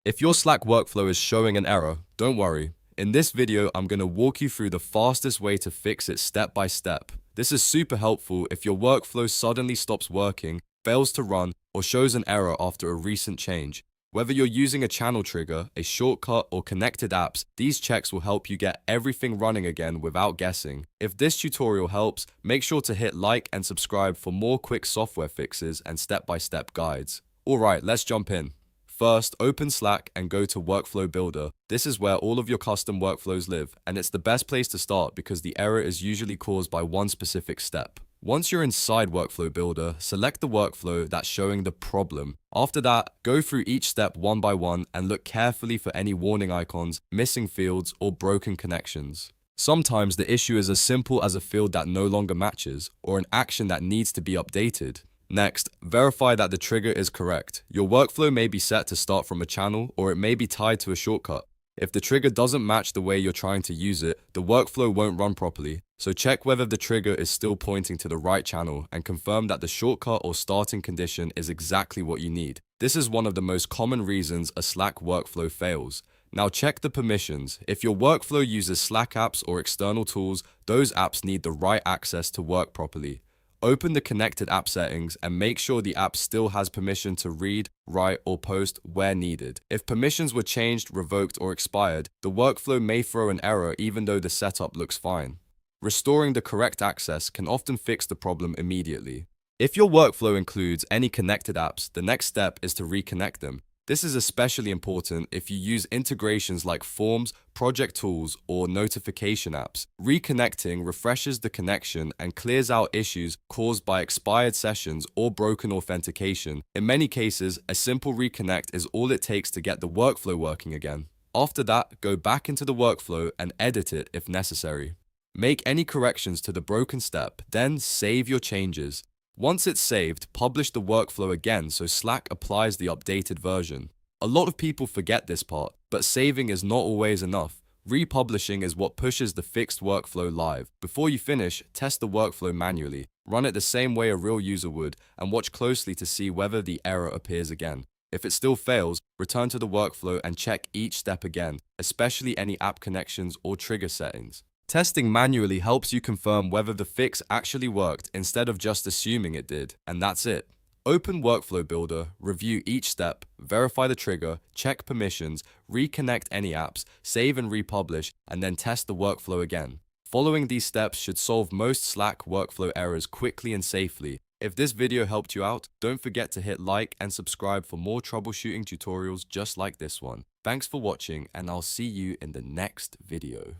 If your Slack workflow is showing an error, don't worry. In this video, I'm going to walk you through the fastest way to fix it step by step. This is super helpful if your workflow suddenly stops working, fails to run, or shows an error after a recent change. Whether you're using a channel trigger, a shortcut, or connected apps, these checks will help you get everything running again without guessing. If this tutorial helps, make sure to hit like and subscribe for more quick software fixes and step-by-step guides. Alright, let's jump in. First, open Slack and go to Workflow Builder. This is where all of your custom workflows live, and it's the best place to start because the error is usually caused by one specific step. Once you're inside Workflow Builder, select the workflow that's showing the problem. After that, go through each step one by one and look carefully for any warning icons, missing fields, or broken connections. Sometimes the issue is as simple as a field that no longer matches, or an action that needs to be updated. Next, verify that the trigger is correct. Your workflow may be set to start from a channel, or it may be tied to a shortcut. If the trigger doesn't match the way you're trying to use it, the workflow won't run properly. So check whether the trigger is still pointing to the right channel and confirm that the shortcut or starting condition is exactly what you need. This is one of the most common reasons a Slack workflow fails. Now check the permissions. If your workflow uses Slack apps or external tools, those apps need the right access to work properly. Open the connected app settings and make sure the app still has permission to read, write, or post where needed. If permissions were changed, revoked, or expired, the workflow may throw an error even though the setup looks fine. Restoring the correct access can often fix the problem immediately. If your workflow includes any connected apps, the next step is to reconnect them. This is especially important if you use integrations like forms, project tools, or notification apps. Reconnecting refreshes the connection and clears out issues caused by expired sessions or broken authentication. In many cases, a simple reconnect is all it takes to get the workflow working again. After that, go back into the workflow and edit it if necessary. Make any corrections to the broken step, then save your changes. Once it's saved, publish the workflow again so Slack applies the updated version. A lot of people forget this part, but saving is not always enough. Republishing is what pushes the fixed workflow live. Before you finish, test the workflow manually. Run it the same way a real user would, and watch closely to see whether the error appears again. If it still fails, return to the workflow and check each step again, especially any app connections or trigger settings. Testing manually helps you confirm whether the fix actually worked instead of just assuming it did, and that's it. Open Workflow Builder, review each step, verify the trigger, check permissions, reconnect any apps, save and republish, and then test the workflow again. Following these steps should solve most Slack workflow errors quickly and safely. If this video helped you out, don't forget to hit like and subscribe for more troubleshooting tutorials just like this one. Thanks for watching, and I'll see you in the next video.